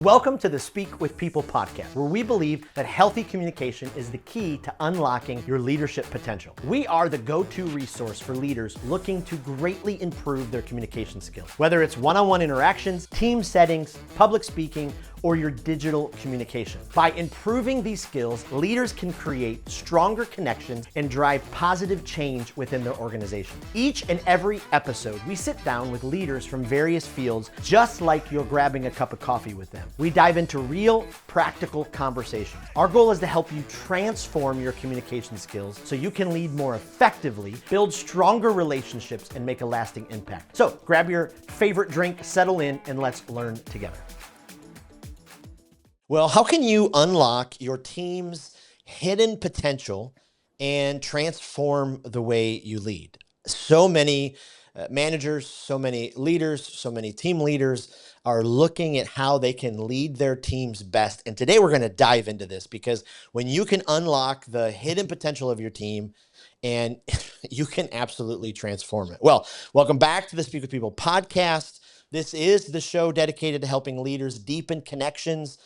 Welcome to the Speak with People podcast, where we believe that healthy communication is the key to unlocking your leadership potential. We are the go-to resource for leaders looking to greatly improve their communication skills. Whether it's one-on-one interactions, team settings, public speaking, or your digital communication. By improving these skills, leaders can create stronger connections and drive positive change within their organization. Each and every episode, we sit down with leaders from various fields, just like you're grabbing a cup of coffee with them. We dive into real, practical conversations. Our goal is to help you transform your communication skills so you can lead more effectively, build stronger relationships, and make a lasting impact. So grab your favorite drink, settle in, and let's learn together. Well, how can you unlock your team's hidden potential and transform the way you lead? So many managers, so many leaders, so many team leaders are looking at how they can lead their teams best. And today we're going to dive into this, because when you can unlock the hidden potential of your team, and you can absolutely transform it. Well, welcome back to the Speak with People podcast. This is the show dedicated to helping leaders deepen connections,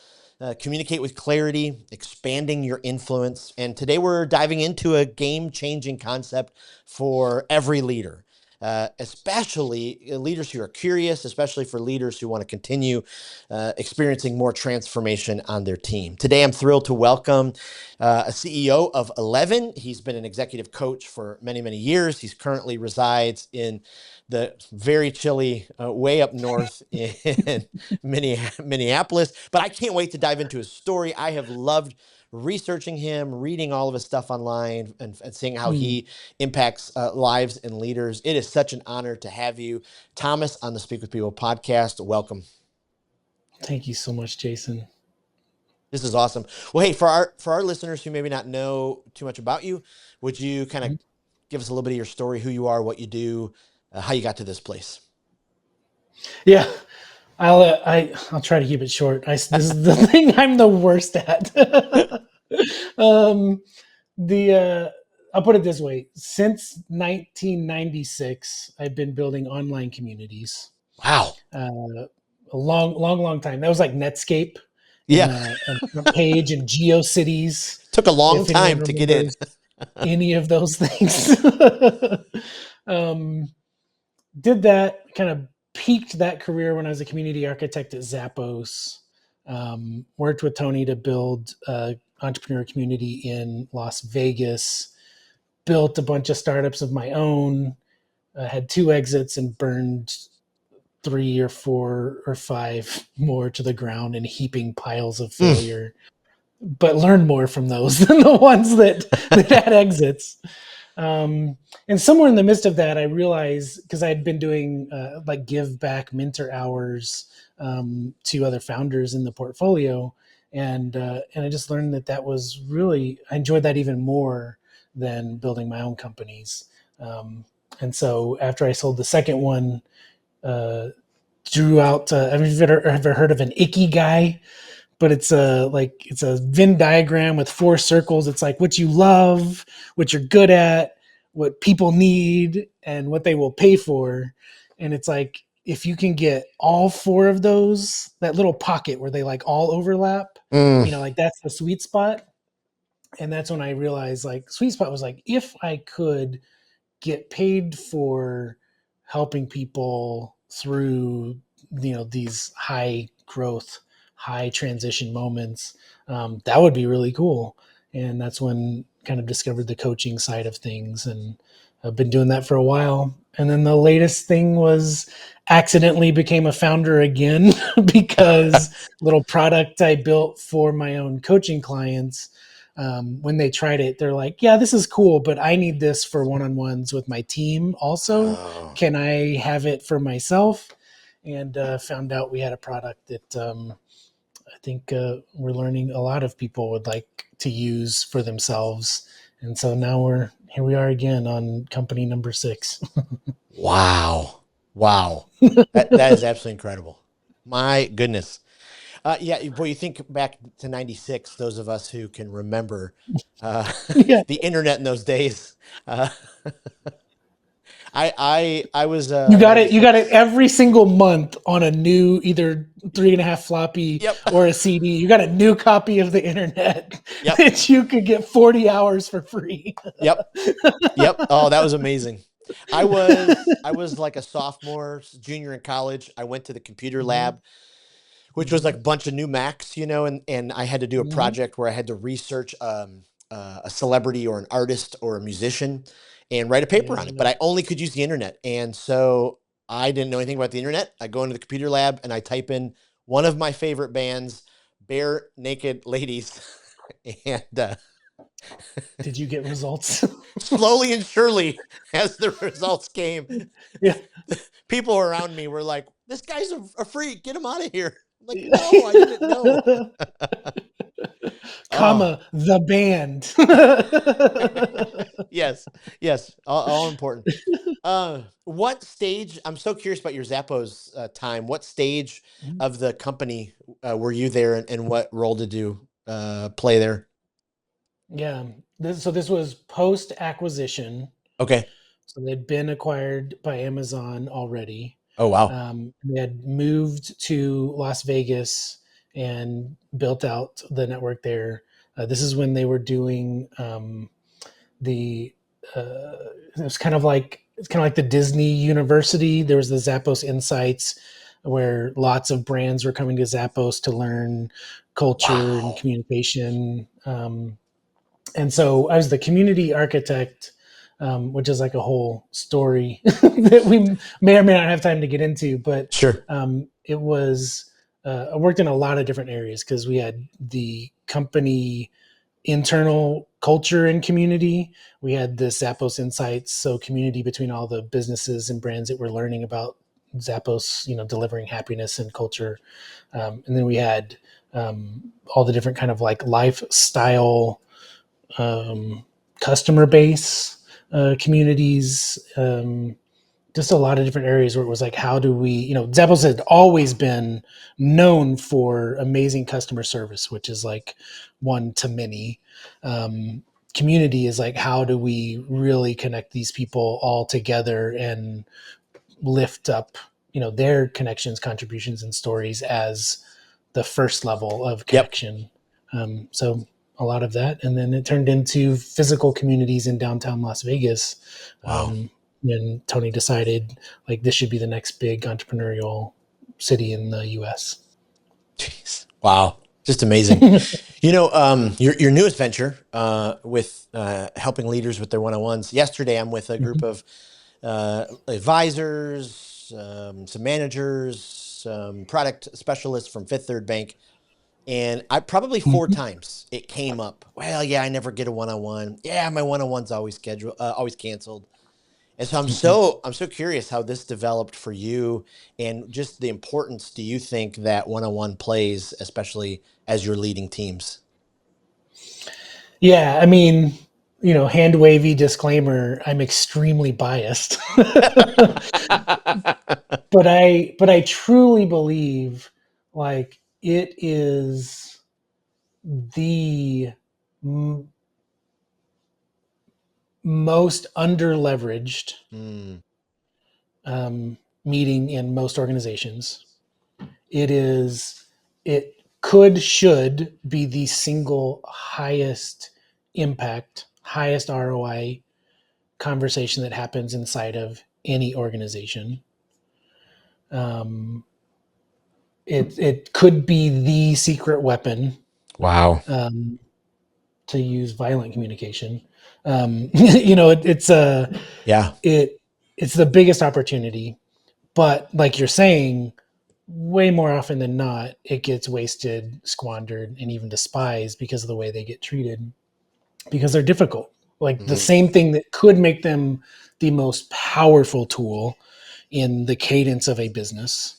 communicate with clarity, expanding your influence. And today we're diving into a game-changing concept for every leader, especially leaders who are curious, especially for leaders who want to continue experiencing more transformation on their team. Today, I'm thrilled to welcome a CEO of 11. He's been an executive coach for many, many years. He's currently resides in the very chilly way up north in Minneapolis. But I can't wait to dive into his story. I have loved researching him, reading all of his stuff online, and seeing how he impacts lives and leaders. It is such an honor to have you, Thomas, on the Speak with People podcast. Welcome. Thank you so much, Jason. This is awesome. Well, hey, for our listeners who maybe not know too much about you, would you kind of give us a little bit of your story, who you are, what you do, how you got to this place? Yeah, I'll try to keep it short. This is the thing I'm the worst at. I'll put it this way: since 1996, I've been building online communities. Wow, a long time. That was like Netscape, yeah, and Front Page and GeoCities. Took a long If time anyone to get in. any of those things. Did that, kind of peaked that career when I was a community architect at Zappos. Worked with Tony to build an entrepreneur community in Las Vegas. Built a bunch of startups of my own. Had 2 exits and burned 3 or 4 or 5 more to the ground in heaping piles of failure. But learned more from those than the ones that had exits. And somewhere in the midst of that, I realized, because I had been doing like give back mentor hours to other founders in the portfolio, and I just learned that was really, I enjoyed that even more than building my own companies. And so after I sold the second one, drew out. Have you ever heard of an Ikigai? But it's a Venn diagram with 4 circles. It's like what you love, what you're good at, what people need, and what they will pay for. And it's like, if you can get all 4 of those, that little pocket where they like all overlap, like that's the sweet spot. And that's when I realized, like, sweet spot was like, if I could get paid for helping people through, these high growth, high transition moments, that would be really cool. And that's when kind of discovered the coaching side of things, and I've been doing that for a while. And then the latest thing was accidentally became a founder again because little product I built for my own coaching clients, when they tried it, they're like, yeah, this is cool, but I need this for one-on-ones with my team also. Can I have it for myself? And found out we had a product that I think we're learning a lot of people would like to use for themselves. And so now here we are again on company number 6. Wow. That is absolutely incredible. My goodness. Yeah, boy, you think back to 96, those of us who can remember Yeah. the internet in those days. I was You got maybe it. You got it 6. every single month on a new either 3.5 floppy Yep. or a CD. You got a new copy of the internet Yep. that you could get 40 hours for free. Yep. Yep. Oh, that was amazing. I was like a sophomore, junior in college. I went to the computer Mhm, lab, which was like a bunch of new Macs, and I had to do a mhm. project where I had to research a celebrity or an artist or a musician and write a paper on it. Yeah. But I only could use the internet, and so I didn't know anything about the internet. I go into the computer lab and I type in one of my favorite bands, bare naked ladies, and Did you get results? slowly and surely, as the results came, Yeah. people around me were like, "This guy's a freak. Get him out of here." I'm like, no, I didn't know. Oh, Comma, the band. yes, yes, all important. What stage? I'm so curious about your Zappos time. What stage of the company were you there, and what role did you play there? Yeah. So this was post acquisition. Okay. So they'd been acquired by Amazon already. Oh, wow. They had moved to Las Vegas and built out the network there. This is when they were doing the. It was kind of like the Disney University. There was the Zappos Insights, where lots of brands were coming to Zappos to learn culture and Wow. communication. And so I was the community architect, which is like a whole story that we may or may not have time to get into. But Sure. it was I worked in a lot of different areas because we had the company internal culture and community. We had the Zappos Insights, so community between all the businesses and brands that were learning about Zappos, delivering happiness and culture. And then we had all the different kind of like lifestyle um, customer base, communities, just a lot of different areas where it was like, how do we, Zappos had always been known for amazing customer service, which is like one to many. Um, Community is like, how do we really connect these people all together and lift up, their connections, contributions, and stories as the first level of Yep. connection. So a lot of that, and then it turned into physical communities in downtown Las Vegas. Wow. When Tony decided like this should be the next big entrepreneurial city in the U.S. Jeez. Wow. Just amazing. Your newest venture with helping leaders with their one-on-ones. Yesterday, I'm with a group Mhm, of advisors, some managers, some product specialists from Fifth Third Bank, and I probably 4 times it came up. Well, yeah, I never get a one-on-one. Yeah, my one-on-one's always canceled. And so I'm mhm. so I'm so curious how this developed for you, and just the importance do you think that one-on-one plays, especially as you're leading teams? Yeah, I mean, hand wavy disclaimer, I'm extremely biased. But I truly believe like it is the m- most underleveraged Mm, um, meeting in most organizations. It is, it should be the single highest impact, highest ROI conversation that happens inside of any organization. Um, it could be the secret weapon, wow. um, to use violent communication. It's Yeah. it it's the biggest opportunity, but like you're saying, way more often than not, it gets wasted, squandered, and even despised because of the way they get treated, because they're difficult. Like the Hmm. same thing that could make them the most powerful tool in the cadence of a business,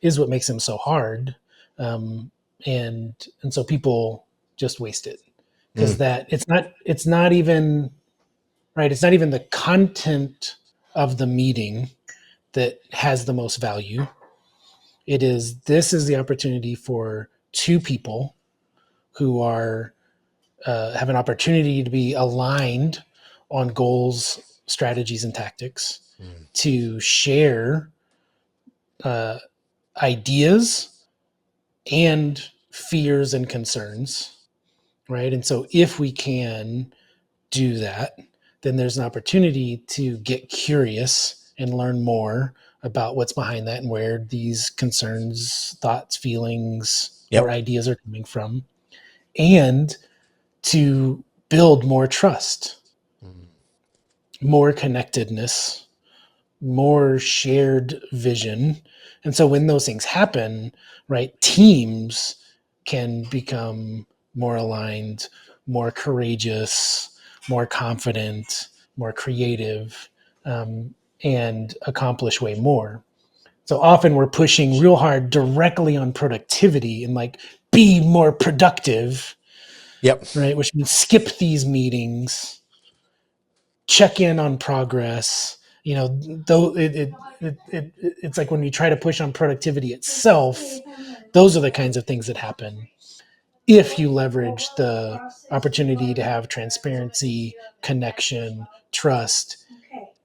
is what makes them so hard. Um, and so people just waste it because Mm, that it's not even right. It's not even the content of the meeting that has the most value. It is, this is the opportunity for two people who are have an opportunity to be aligned on goals strategies and tactics Mm. to share uh, ideas and fears and concerns, right? And so if we can do that, then there's an opportunity to get curious and learn more about what's behind that and where these concerns, thoughts, feelings, or Yep. ideas are coming from, and to build more trust, Mm. more connectedness, more shared vision. And so when those things happen, right, teams can become more aligned, more courageous, more confident, more creative, and accomplish way more. So often we're pushing real hard directly on productivity and like be more productive, Yep. right? Which means skip these meetings, check in on progress. You know, though it's like when you try to push on productivity itself, those are the kinds of things that happen if you leverage the opportunity to have transparency, connection, trust.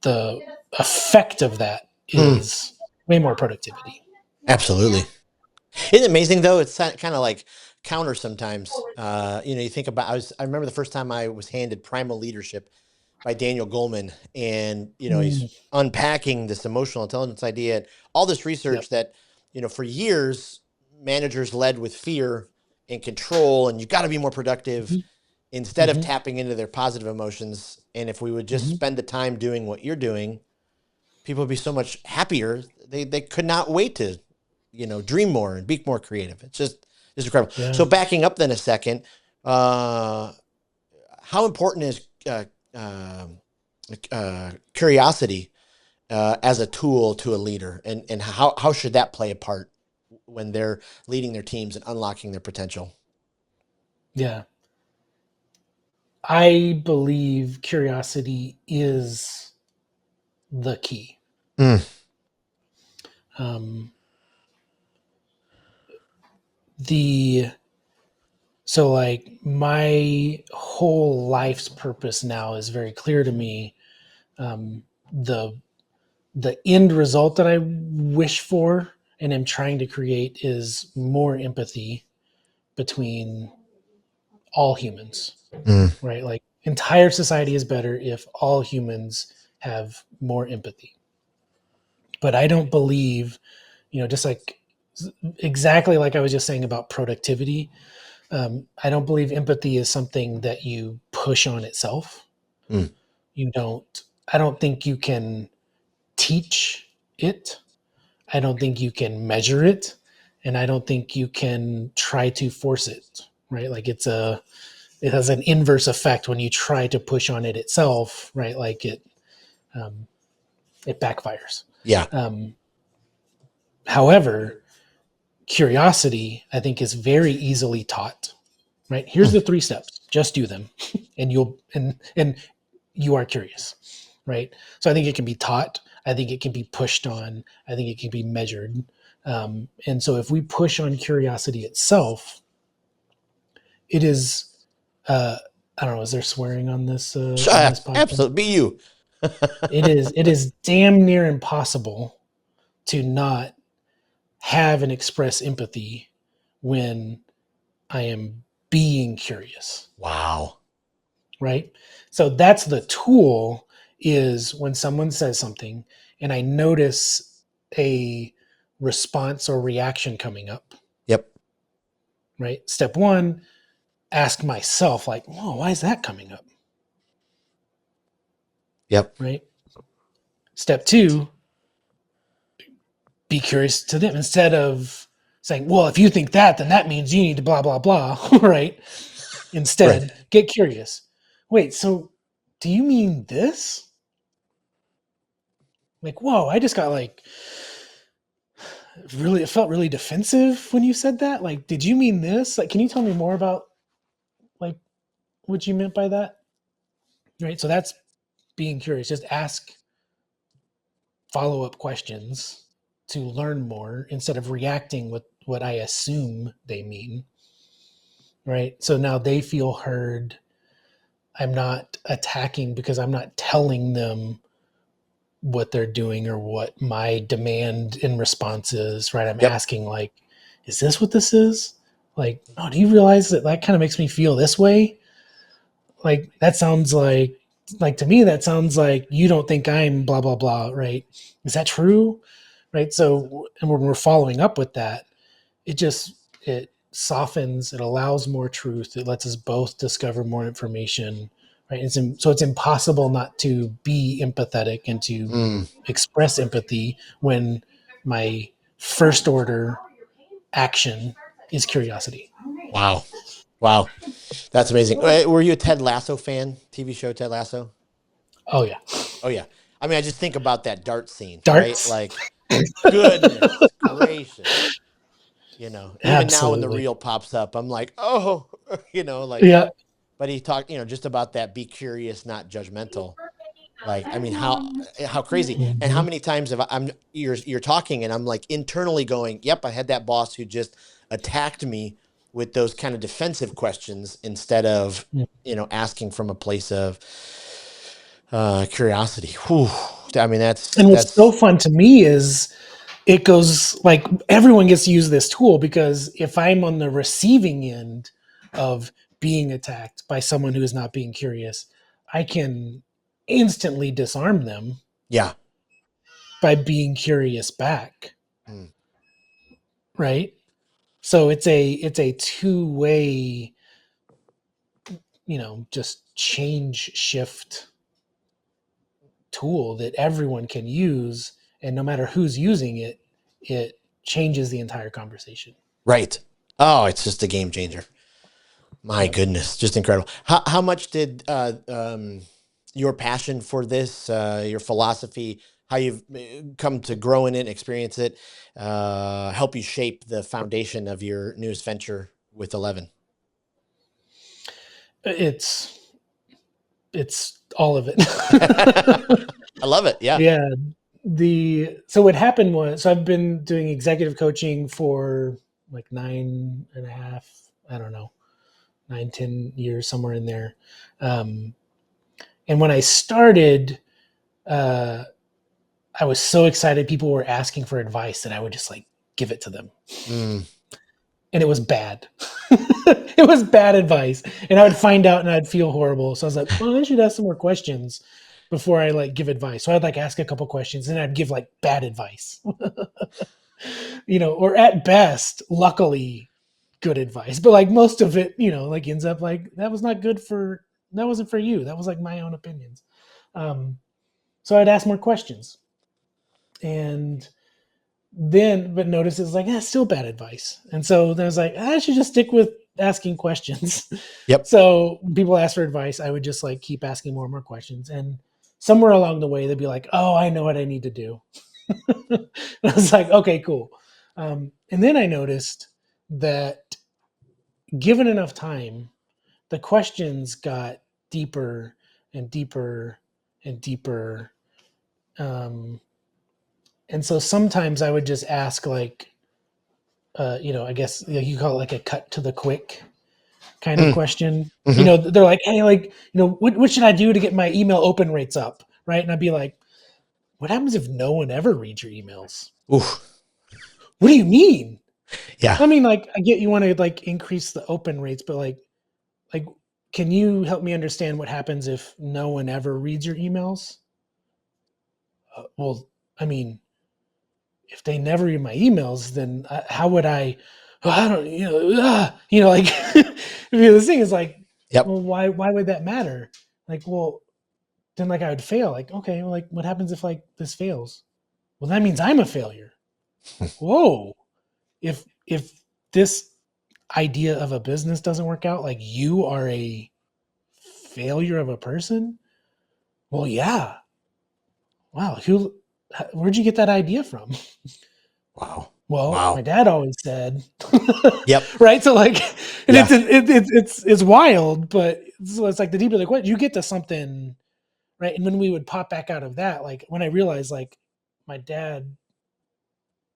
The effect of that Mm. is way more productivity. Absolutely. Isn't it amazing though? It's kind of like counter sometimes. You think about. I remember the first time I was handed Primal Leadership by Daniel Goleman, and he's Mm, unpacking this emotional intelligence idea, and all this yep. research that for years managers led with fear and control, and you've got to be more productive instead of Hmm. tapping into their positive emotions. And if we would just Hmm. spend the time doing what you're doing, people would be so much happier. They could not wait to dream more and be more creative. It's incredible. Yeah. So backing up then a second, uh how important is curiosity as a tool to a leader, and how should that play a part when they're leading their teams and unlocking their potential? Yeah. I believe curiosity is the key. Mm. Um, the so like my whole life's purpose now is very clear to me. Um, the the end result that I wish for and am trying to create is more empathy between all humans, Mm. right? Like entire society is better if all humans have more empathy. But I don't believe, just like exactly like I was just saying about productivity, I don't believe empathy is something that you push on itself. Mm. You don't, I don't think you can teach it. I don't think you can measure it. And I don't think you can try to force it, right? Like it has an inverse effect when you try to push on it itself, right? Like um, it backfires. Yeah. Um, However, curiosity, I think, is very easily taught. Right? Here's the Mm. 3 steps. Just do them, and and you are curious. Right? So I think it can be taught. I think it can be pushed on. I think it can be measured. And so if we push on curiosity itself, it is. Uh, I don't know. Is there swearing on this podcast? Absolutely. Be you. It is damn near impossible to not have and express empathy when I am being curious, Wow. right? So that's the tool is when someone says something and I notice a response or reaction coming up, Yep. right? Step one, ask myself, like, whoa, why is that coming up? Yep. Right? Step two, be curious to them instead of saying, well, if you think that, then that means you need to blah, blah, blah, right? Right. Instead, get curious. Wait, so do you mean this? Like, whoa, I just got like really, it felt really defensive when you said that. Like, did you mean this? Like, can you tell me more about like what you meant by that? Right. So that's being curious. Just ask follow up questions to learn more instead of reacting with what I assume they mean. Right. So now they feel heard. I'm not attacking because I'm not telling them what they're doing or what my demand in response is, right? I'm Yep. asking, like, is this what this is? Like, oh, do you realize that kind of makes me feel this way? Like, that sounds like to me, that sounds like you don't think I'm blah, blah, blah, right? Is that true? Right. So, and when we're following up with that, it softens, it allows more truth, it lets us both discover more information, right? So it's impossible not to be empathetic and to Mm, express empathy when my first order action is curiosity. wow. Wow. That's amazing. Were you a Ted Lasso fan? TV show Ted Lasso? Oh yeah. Oh yeah. I mean, I just think about that dart scene, right? Darts. Like, goodness gracious. Even now when the Absolutely. reel pops up, I'm like, oh, like, Yeah. but he talked, just about that be curious, not judgmental. Like, I mean, how crazy. And how Mhm. many times have you're talking and I'm like internally going, yep, I had that boss who just attacked me with those kind of defensive questions instead of, asking from a place of curiosity. Whew. I mean, that's And what's so that's fun to me is it goes like everyone gets to use this tool, because if I'm on the receiving end of being attacked by someone who is not being curious, I can instantly disarm them yeah. by being curious back, Mm. right? So it's a two-way, just change shift tool that everyone can use, and no matter who's using it, it changes the entire conversation. Right. Oh, it's just a game changer. My Yep. goodness, just incredible. How much did your passion for this, your philosophy, how you've come to grow in it, experience it, help you shape the foundation of your newest venture with 11? It's all of I it. love it. Yeah. Yeah. So what happened was, so I've been doing executive coaching for like 9.5, I don't know, 9, 10 years, somewhere in there. Um, and when I started, uh, I was so excited. People were asking for advice that I would just like give it to them. Mm, And it was bad. It was bad advice. And I would find out and I'd feel horrible. So I was like, well, I should ask some more questions before I like give advice. So I'd like ask a couple questions and I'd give like bad advice. Or at best, luckily, good advice. But like most of it, like ends up like that wasn't for you. That was like my own opinions. Um, so I'd ask more questions. And but notice it's like, still bad advice. And so then I was like, I should just stick with asking questions. yep. So when people ask for advice, I would just like keep asking more and more questions. And somewhere along the way, they'd be like, oh, I know what I need to do. I was like, okay, cool. And then I noticed that given enough time, the questions got deeper and deeper and deeper. Um, and so sometimes I would just ask like, I guess you call it like a cut to the quick kind of Mm, question. hmm. They're like, hey, like, what should I do to get my email open rates up? Right. And I'd be like, what happens if no one ever reads your emails? Ooh. What do you mean? Yeah. I mean, like, I get you want to like increase the open rates, but like, can you help me understand what happens if no one ever reads your emails? Well, I mean, if they never read my emails, then how would I? Oh, I don't, like the thing is like, Yep. well, why would that matter? Like, well, then like I would fail. Like, okay, well, like what happens if like this fails? Well, that means I'm a failure. Whoa! If this idea of a business doesn't work out, like you are a failure of a person. Well, yeah. Wow. Where'd you get that idea from? Wow. Well, my Wow. dad always said, Yep. right? So like, and Yeah. it's wild, but so it's like the deeper the question, you get to something, right? And when we would pop back out of that, like when I realized like my dad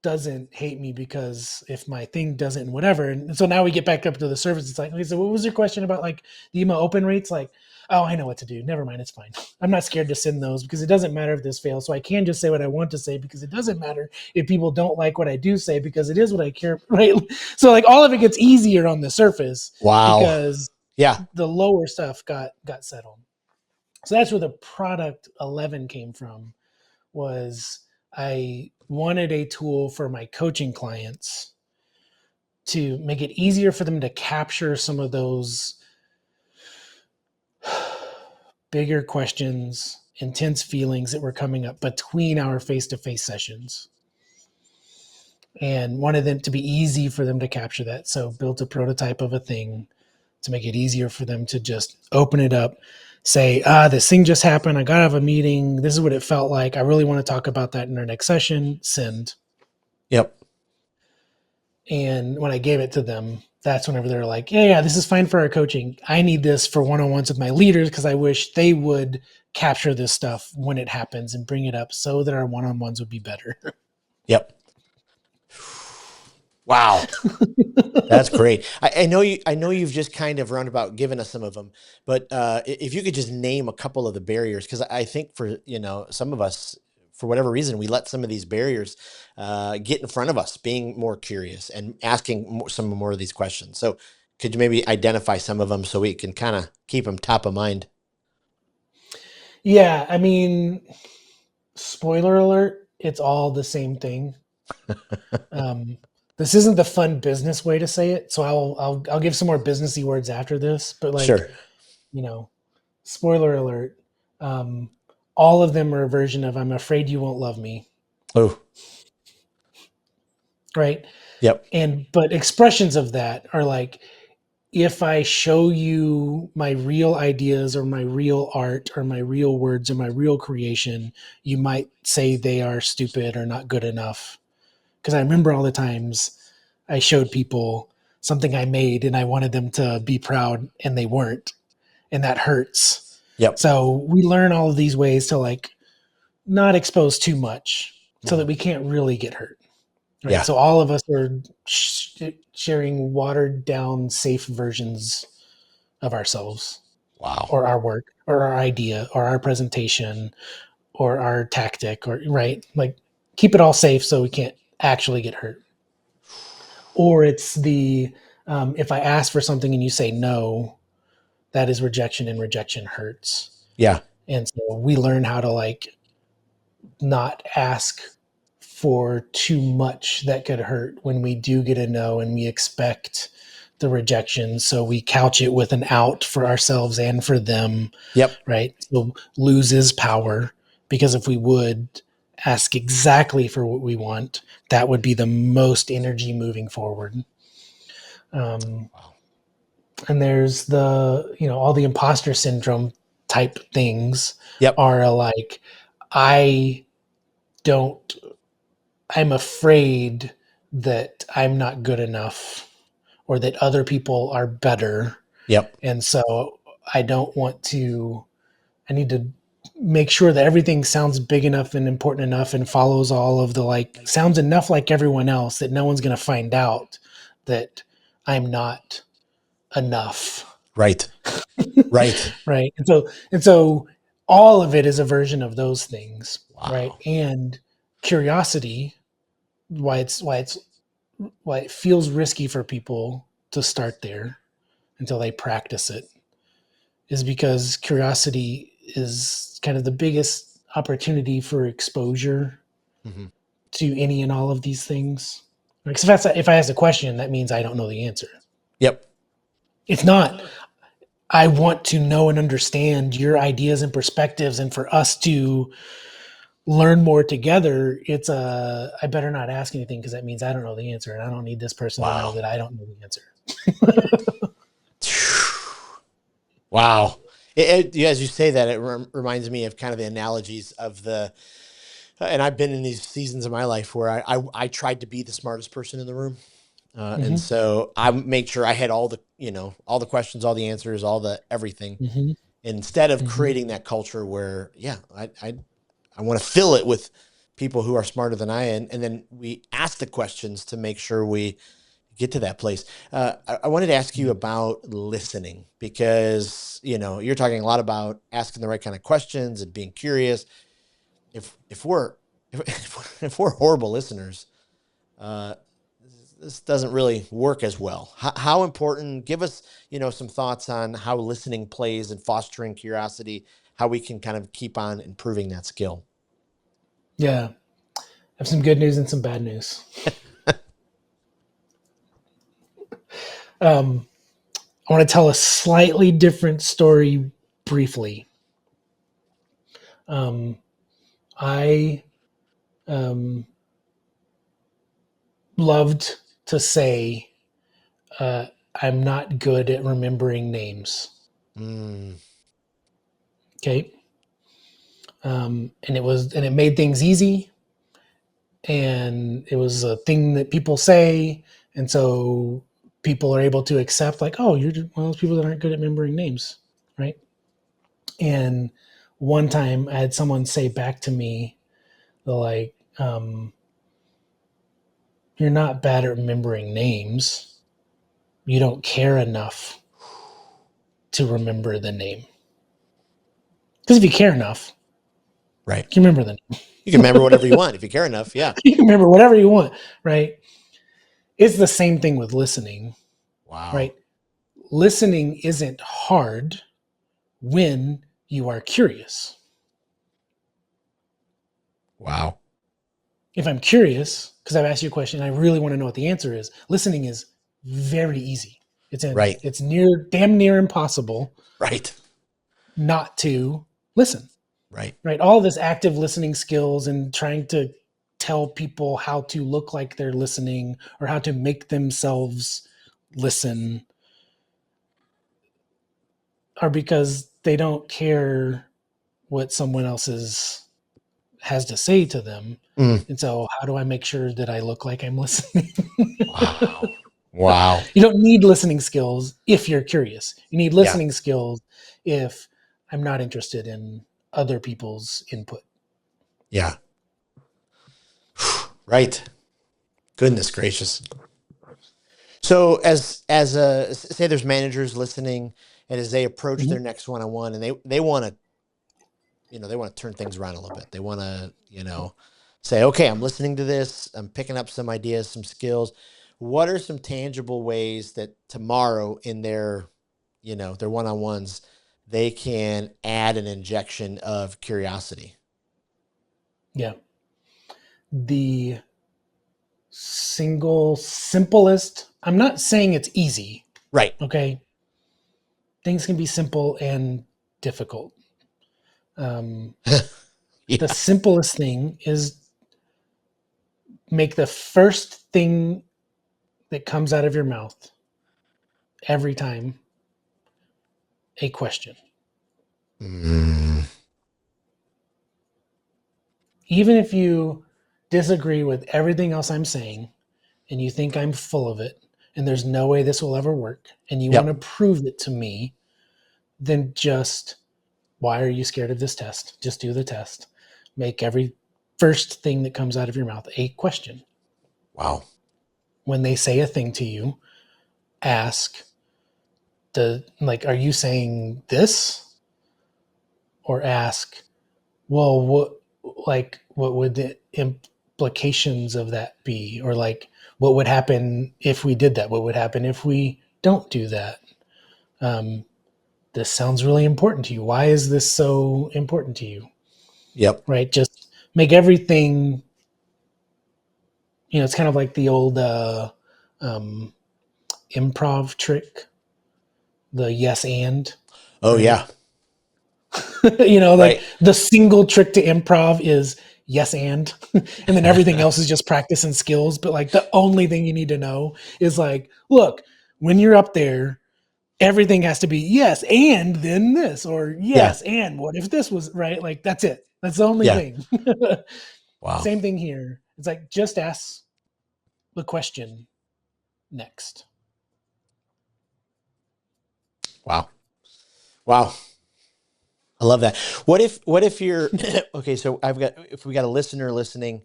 doesn't hate me because if my thing doesn't whatever. And so now we get back up to the surface. It's like, okay, so what was your question about like the email open rates? Like, oh, I know what to do. Never mind. It's fine. I'm not scared to send those because it doesn't matter if this fails. So I can just say what I want to say because it doesn't matter if people don't like what I do say because it is what I care. Right. So like all of it gets easier on the surface Wow. because Yeah. the lower stuff got settled. So that's where the product 11 came from was I wanted a tool for my coaching clients to make it easier for them to capture some of those bigger questions, intense feelings that were coming up between our face-to-face sessions. And wanted them to be easy for them to capture that. So built a prototype of a thing to make it easier for them to just open it up, say, this thing just happened. I got out of a meeting. This is what it felt like. I really want to talk about that in our next session. Send. Yep. And when I gave it to them, that's whenever they're like, yeah, this is fine for our coaching. I need this for one-on-ones with my leaders because I wish they would capture this stuff when it happens and bring it up so that our one-on-ones would be better. Yep. Wow. That's great. I know you. I know you've just kind of roundabout given us some of them, but if you could just name a couple of the barriers, because I think for some of us, for whatever reason, we let some of these barriers get in front of us, being more curious and asking some more of these questions. So, could you maybe identify some of them so we can kind of keep them top of mind? Yeah, I mean, spoiler alert, it's all the same thing. Um, this isn't the fun business way to say it, so I'll give some more businessy words after this. But like, Sure. you know, spoiler alert, um, all of them are a version of "I'm afraid you won't love me," Oh. right? Yep. And but expressions of that are like, if I show you my real ideas or my real art or my real words or my real creation, you might say they are stupid or not good enough. Because I remember all the times I showed people something I made and I wanted them to be proud and they weren't. And that hurts. Yep. So we learn all of these ways to like not expose too much so that Mhm. we can't really get hurt. Right. Yeah. So all of us are sharing watered down, safe versions of ourselves Wow. or our work or our idea or our presentation or our tactic or right. Like keep it all safe so we can't actually get hurt. Or it's the if I ask for something and you say no, that is rejection and rejection hurts. Yeah. And so we learn how to like not ask for too much that could hurt when we do get a no and we expect the rejection. So we couch it with an out for ourselves and for them, Yep. right? So loses power because if we would ask exactly for what we want, that would be the most energy moving forward. Um, Wow. and there's the, all the imposter syndrome type things Yep. are like, I don't I'm afraid that I'm not good enough or that other people are better. Yep. And so I don't want to, I need to make sure that everything sounds big enough and important enough and follows all of the like, sounds enough like everyone else that no one's going to find out that I'm not enough. Right. Right. Right. And so all of it is a version of those things. Right. Wow. And curiosity, why it feels risky for people to start there until they practice it is because curiosity is kind of the biggest opportunity for exposure Hmm. to any and all of these things. Like, so if I ask a question, that means I don't know the answer. Yep. It's not, I want to know and understand your ideas and perspectives, and for us to learn more together. It's I better not ask anything because that means I don't know the answer, and I don't need this person to know Wow. that I don't know the answer. Wow. As you say that, it reminds me of kind of the analogies of and I've been in these seasons of my life where I tried to be the smartest person in the room. And Hmm. so I made sure I had all the questions, all the answers, all the everything, Hmm. instead of Hmm. creating that culture where, yeah, I want to fill it with people who are smarter than I am, and then we ask the questions to make sure we get to that place. I wanted to ask you Mhm. about listening because you're talking a lot about asking the right kind of questions and being curious. If we're if we're horrible listeners, uh, this doesn't really work as well. How important? Give us some thoughts on how listening plays in fostering curiosity. How we can kind of keep on improving that skill. Yeah. I have some good news and some bad news. Um, I want to tell a slightly different story briefly. Um, I um, loved to say, uh, I'm not good at remembering names. Mm, Okay. And it made things easy, and it was a thing that people say. And so people are able to accept, like, oh, you're one of those people that aren't good at remembering names. Right. And one time I had someone say back to me, they're like, you're not bad at remembering names. You don't care enough to remember the name. Because if you care enough, right. you can remember the name. You can remember whatever you want if you care enough. Yeah. You can remember whatever you want, right? It's the same thing with listening, Wow. right? Listening isn't hard when you are curious. Wow. If I'm curious, because I've asked you a question and I really want to know what the answer is, listening is very easy. Right. It's damn near impossible Right. not to listen, Right. right? All this active listening skills and trying to tell people how to look like they're listening or how to make themselves listen are because they don't care what someone else's has to say to them. Mm, And so, how do I make sure that I look like I'm listening? wow. Wow. You don't need listening skills if you're curious. You need Yeah. listening skills if I'm not interested in other people's input. Yeah. Right. Goodness gracious. So as say there's managers listening, and as they approach Mhm. their next one-on-one, and they want to they want to turn things around a little bit. They want to say, okay, I'm listening to this. I'm picking up some ideas, some skills. What are some tangible ways that tomorrow in their their one-on-ones they can add an injection of curiosity? Yeah. The single simplest, I'm not saying it's easy, Right. okay? Things can be simple and difficult. Um, the Yeah. simplest thing is make the first thing that comes out of your mouth every time a question. Mm, Even if you disagree with everything else I'm saying and you think I'm full of it and there's no way this will ever work and you want to yep. prove it to me, then just, why are you scared of this test? Just do the test. Make every first thing that comes out of your mouth a question. Wow. When they say a thing to you, ask, are you saying this? Or ask, well, what would the implications of that be? Or like, what would happen if we did that? What would happen if we don't do that? Um, this sounds really important to you. Why is this so important to you? Yep. Right? Just make everything, it's kind of like the old um, improv trick, the yes and, Oh right? yeah. Like Right. the single trick to improv is yes and, and then everything else is just practice and skills. But like the only thing you need to know is like, look, when you're up there, everything has to be yes and then this, or Yeah. yes and what if this was right. Like that's it. That's the only Yeah. thing. Wow. Same thing here. It's like just ask the question next. Wow. Wow. I love that. What if you're okay? So if we got a listener listening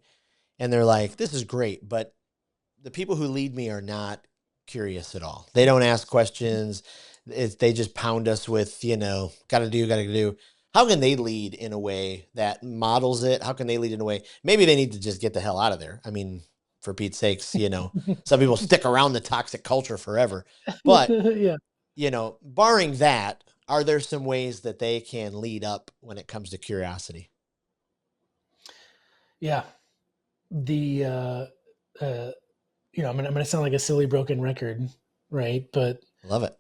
and they're like, this is great, but the people who lead me are not curious at all. They don't ask questions. They just pound us with, got to do, got to do. How can they lead in a way that models it? How can they lead in a way? Maybe they need to just get the hell out of there. I mean, for Pete's sakes, some people stick around the toxic culture forever. But, Yeah. Barring that, are there some ways that they can lead up when it comes to curiosity? Yeah. The I'm gonna sound like a silly broken record, right? But Love it.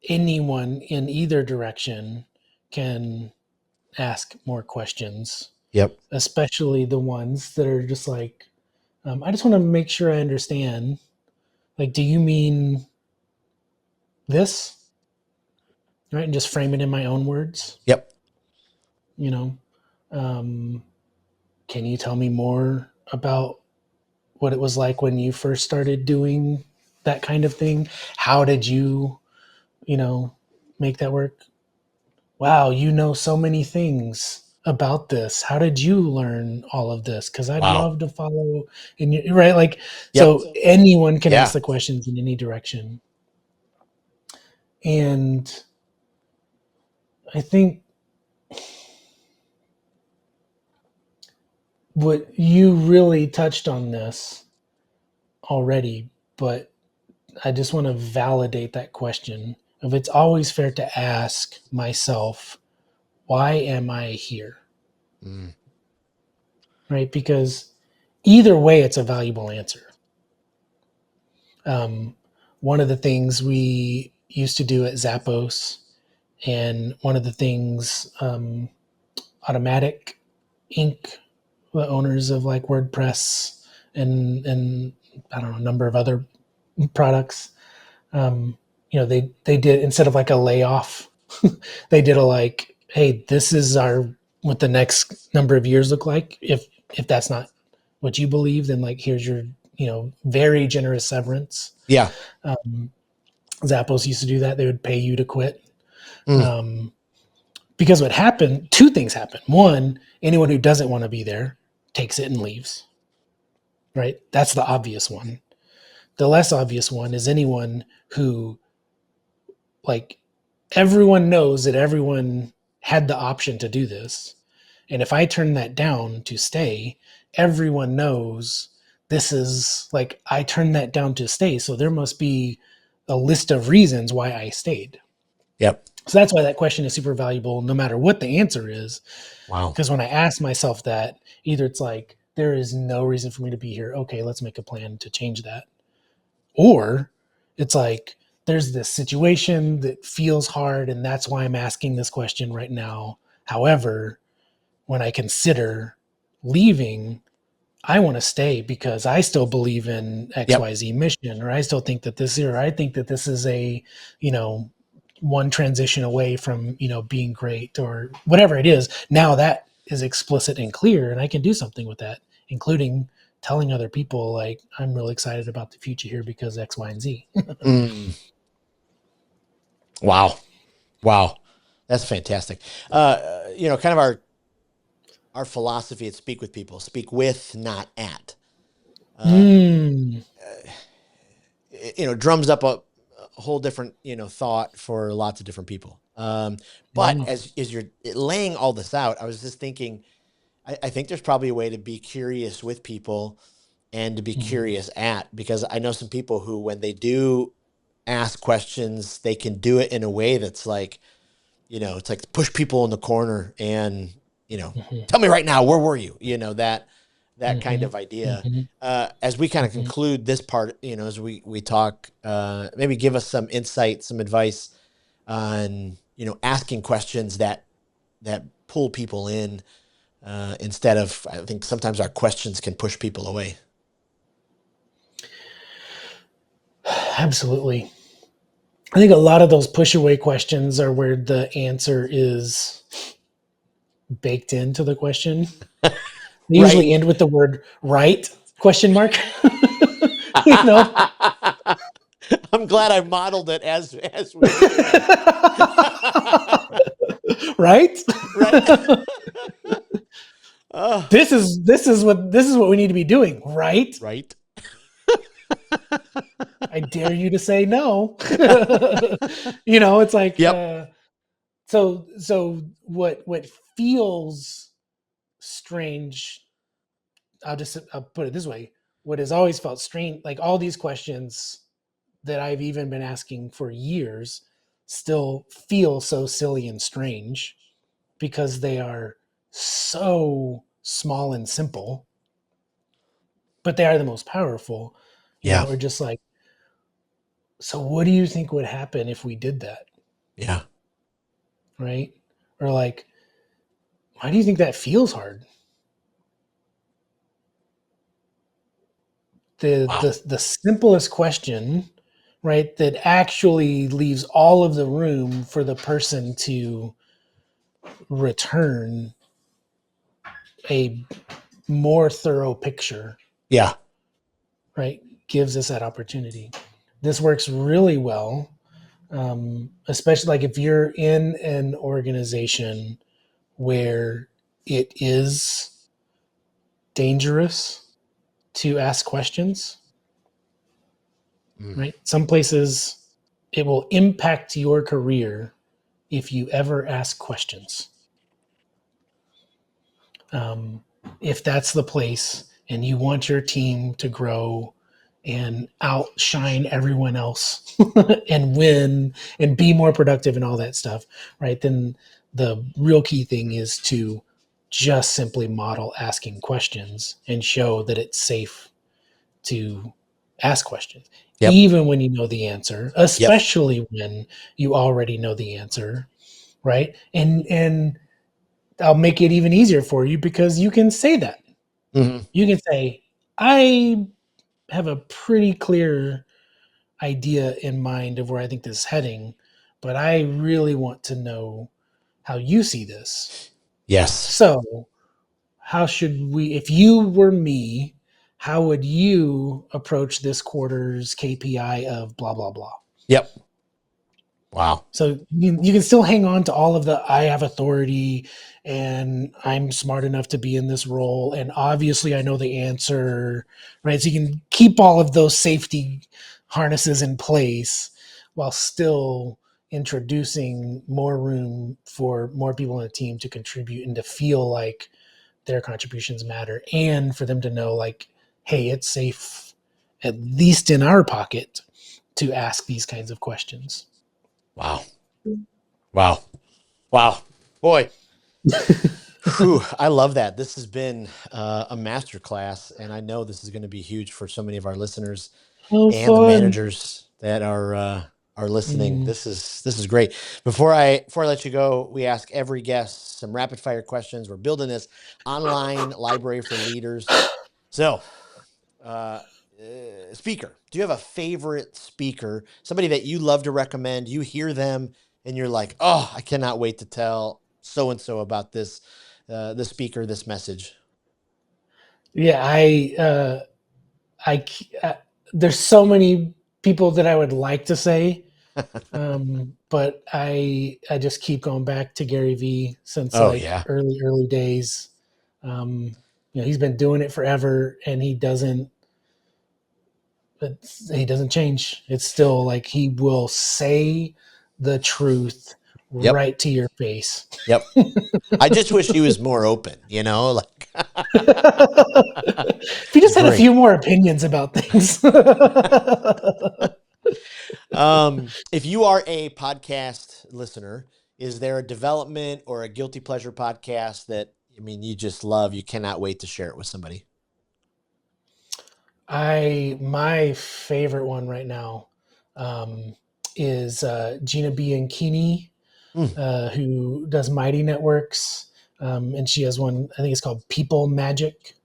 anyone in either direction can ask more questions, Yep. especially the ones that are just like, I just want to make sure I understand. Like, do you mean this? Right, and just frame it in my own words. Yep. You know, um, can you tell me more about what it was like when you first started doing that kind of thing? How did you, you know, make that work? Wow, you know so many things about this. How did you learn all of this? Because I'd Wow. love to follow in your right. Like, Yep. so anyone can ask Yeah. the questions in any direction. And I think what you really touched on this already, but I just want to validate that question of it's always fair to ask myself, why am I here? Mm. Right? Because either way, it's a valuable answer. Um, one of the things we used to do at Zappos, and one of the things Automatic Inc., the owners of like WordPress and I don't know, a number of other products, um, they did, instead of like a layoff, they did a like, hey, this is our what the next number of years look like. If that's not what you believe, then like here's your very generous severance. Yeah. Um, Zappos used to do that; they would pay you to quit. Mm. Um, because what happened? Two things happen. One, anyone who doesn't want to be there takes it and leaves. Right? That's the obvious one. The less obvious one is anyone who, like, everyone knows that everyone had the option to do this. And if I turn that down to stay, everyone knows this is like I turned that down to stay. So there must be a list of reasons why I stayed. Yep. So that's why that question is super valuable, no matter what the answer is. Wow. Because when I ask myself that, either it's like, there is no reason for me to be here. Okay, let's make a plan to change that. Or it's like, there's this situation that feels hard, and that's why I'm asking this question right now. However, when I consider leaving, I want to stay because I still believe in Yep. XYZ mission, or I still think that this, or I think that this is a, you know, one transition away from, being great or whatever it is. Now that is explicit and clear, and I can do something with that, including telling other people, like, I'm really excited about the future here because X, Y, and Z. Mm. Wow. Wow. That's fantastic. Kind of our philosophy at Speak with People, speak with, not at. Uh, Mm. Drums up a whole different, thought for lots of different people. But Yeah. as you're laying all this out, I was just thinking, I think there's probably a way to be curious with people and to be Mhm. curious at, because I know some people who, when they do ask questions, they can do it in a way that's like, it's like push people in the corner and, you know, Mhm. tell me right now, where were you? That kind Mhm. of idea. Mhm. As we kind of Mhm. conclude this part, as we talk, maybe give us some insight, some advice on, asking questions that pull people in, instead of, I think sometimes our questions can push people away. Absolutely. I think a lot of those push away questions are where the answer is baked into the question. They Right. usually end with the word right question mark. you know. I'm glad I modeled it as we do. Right? Right. Oh, This is what we need to be doing, right? right. I dare you to say no. It's like Yep. so what feels strange, I'll put it this way. What has always felt strange, like all these questions that I've even been asking for years still feel so silly and strange because they are so small and simple, but they are the most powerful, Yeah. or just like, so what do you think would happen if we did that? Yeah. Right? Or like, why do you think that feels hard? The Wow. the simplest question, right, that actually leaves all of the room for the person to return a more thorough picture, Yeah. right, gives us that opportunity. This works really well, especially like if you're in an organization where it is dangerous to ask questions, Mm. right? Some places it will impact your career if you ever ask questions. Um, if that's the place and you want your team to grow and outshine everyone else and win and be more productive and all that stuff, right? Then the real key thing is to just simply model asking questions and show that it's safe to ask questions, Yep. even when you know the answer, Yep. especially when you already know the answer, right? And I'll make it even easier for you because you can say that. Hmm. You can say, I have a pretty clear idea in mind of where I think this is heading, but I really want to know how you see this. Yes. So, how should we, if you were me, how would you approach this quarter's KPI of blah, blah, blah? Yep. Wow. So you can still hang on to all of the I have authority and I'm smart enough to be in this role. And obviously I know the answer, right? So you can keep all of those safety harnesses in place while still introducing more room for more people in the team to contribute and to feel like their contributions matter and for them to know like, hey, it's safe, at least in our pocket, to ask these kinds of questions. Wow. Wow. Wow. Boy. Whew, I love that. This has been a masterclass, and I know this is going to be huge for so many of our listeners Oh, and the fun. managers that are listening. Mm. This is great. Before I let you go, we ask every guest some rapid fire questions. We're building this online library for leaders. So, uh, speaker, do you have a favorite speaker? Somebody that you love to recommend? You hear them and you're like, oh, I cannot wait to tell so and so about this speaker, this message. Yeah, I, there's so many people that I would like to say, but I just keep going back to Gary Vee since Oh like yeah. early days. Um, he's been doing it forever, and he doesn't change. It's still like he will say the truth Yep. right to your face. Yep. I just wish he was more open, like If you just had a great. few more opinions about things. If you are a podcast listener, is there a development or a guilty pleasure podcast that you just love, you cannot wait to share it with somebody? My favorite one right now um, is Gina Bianchini, Mm, who does Mighty Networks, and she has one. I think it's called People Magic,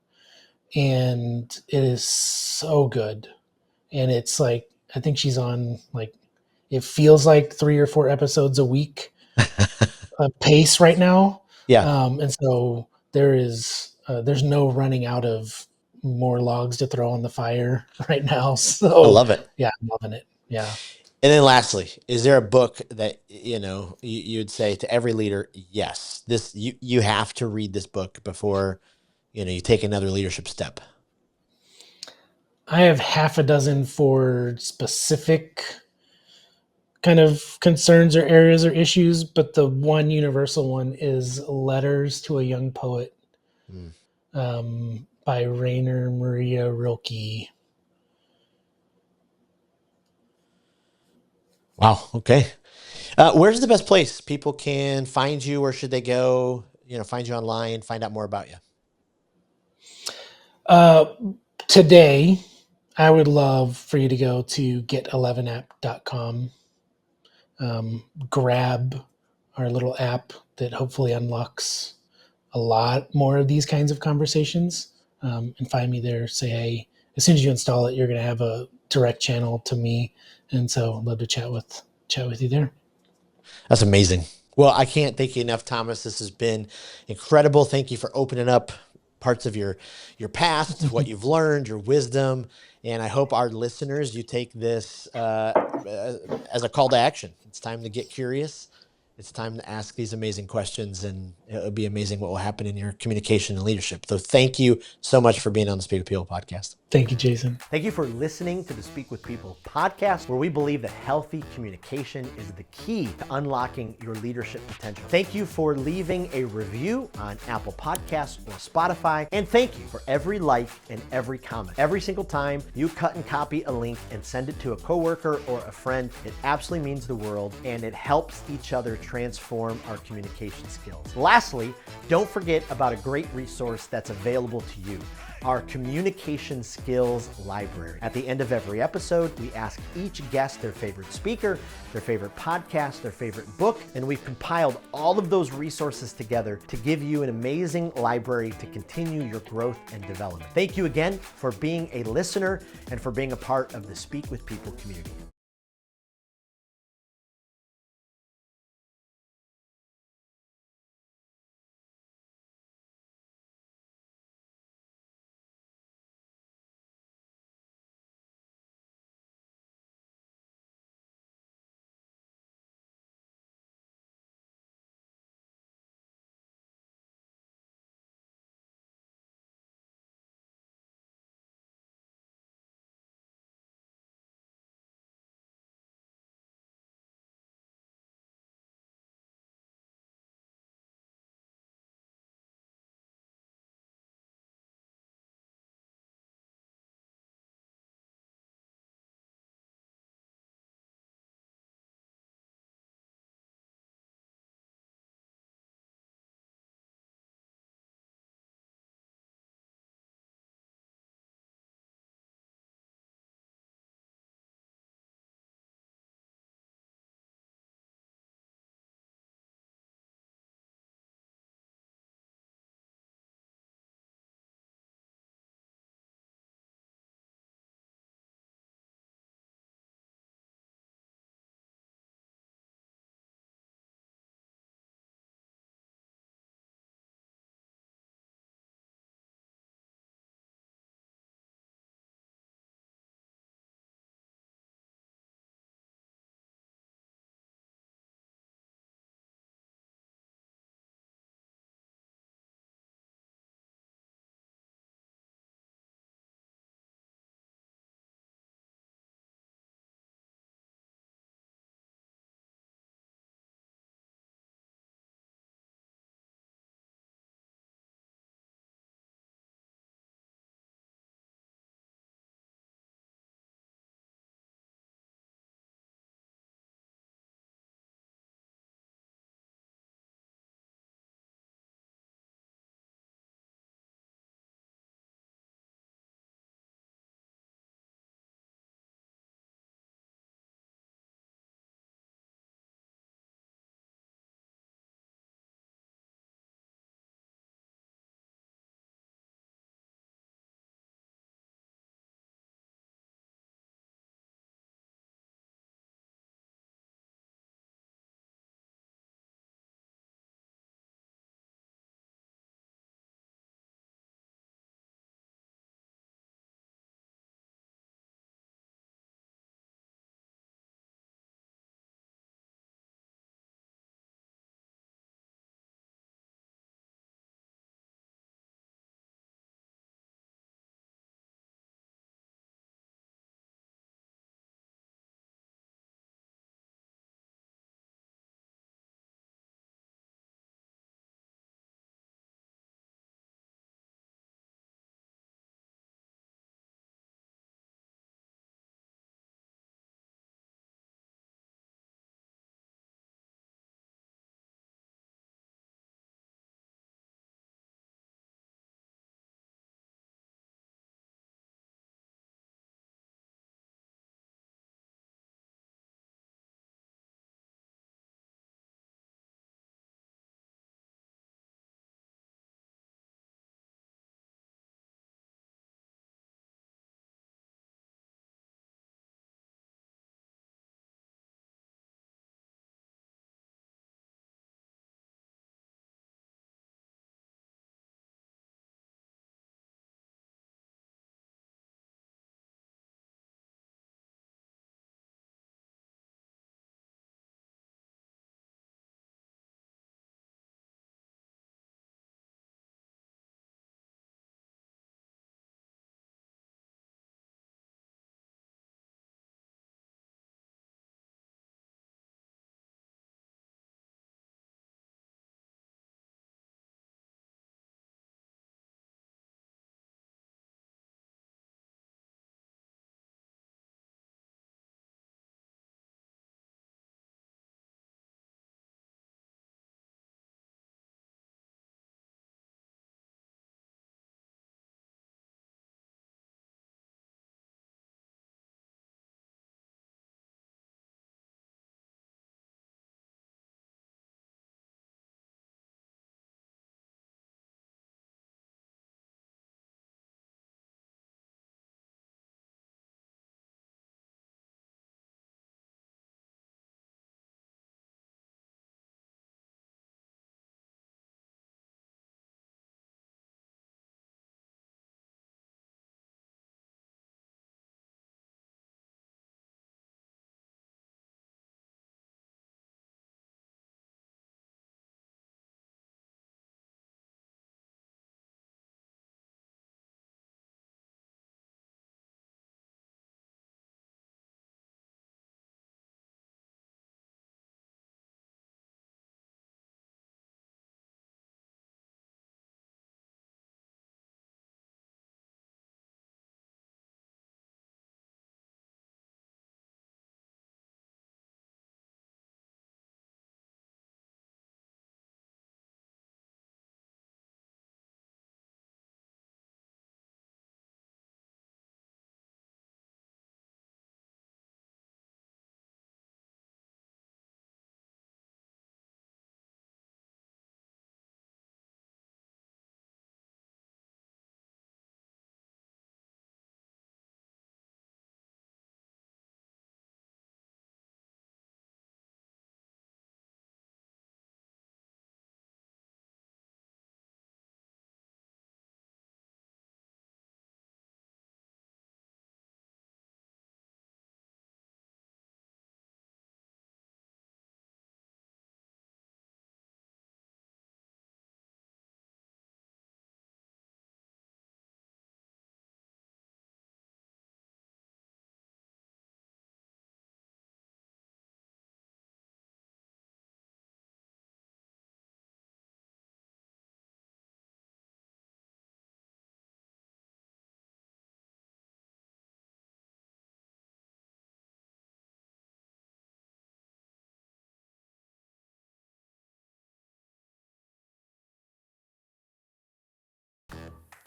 and it is so good. And it's like I think she's on like it feels like 3 or 4 episodes a week pace right now, yeah, and so there's no running out of more logs to throw on the fire right now. I So love it. yeah, I'm loving it. Yeah. And then lastly, is there a book that you'd say to every leader, yes, this you have to read this book before you take another leadership step? I have half a dozen for specific kind of concerns or areas or issues, but the one universal one is Letters to a Young Poet, Mm. by Rainer Maria Rilke. Wow. Okay. Where's the best place people can find you? Where should they go? Find you online, find out more about you. Uh, Today, I would love for you to go to get11app.com, grab our little app that hopefully unlocks a lot more of these kinds of conversations, and find me there. Say, hey, as soon as you install it, you're going to have a direct channel to me. And so I'd love to chat with you there. That's amazing. Well, I can't thank you enough, Thomas. This has been incredible. Thank you for opening up parts of your past, what you've learned, your wisdom, and I hope our listeners, you take this as a call to action. It's time to get curious. It's time to ask these amazing questions, and it'll be amazing what will happen in your communication and leadership. So thank you so much for being on the Speak with People podcast. Thank you, Jason. Thank you for listening to the Speak with People podcast, where we believe that healthy communication is the key to unlocking your leadership potential. Thank you for leaving a review on Apple Podcasts or Spotify. And thank you for every like and every comment. Every single time you cut and copy a link and send it to a coworker or a friend, it absolutely means the world, and it helps each other transform our communication skills. Lastly, don't forget about a great resource that's available to you: our communication skills library. At the end of every episode, we ask each guest their favorite speaker, their favorite podcast, their favorite book, and we've compiled all of those resources together to give you an amazing library to continue your growth and development. Thank you again for being a listener and for being a part of the Speak with People community.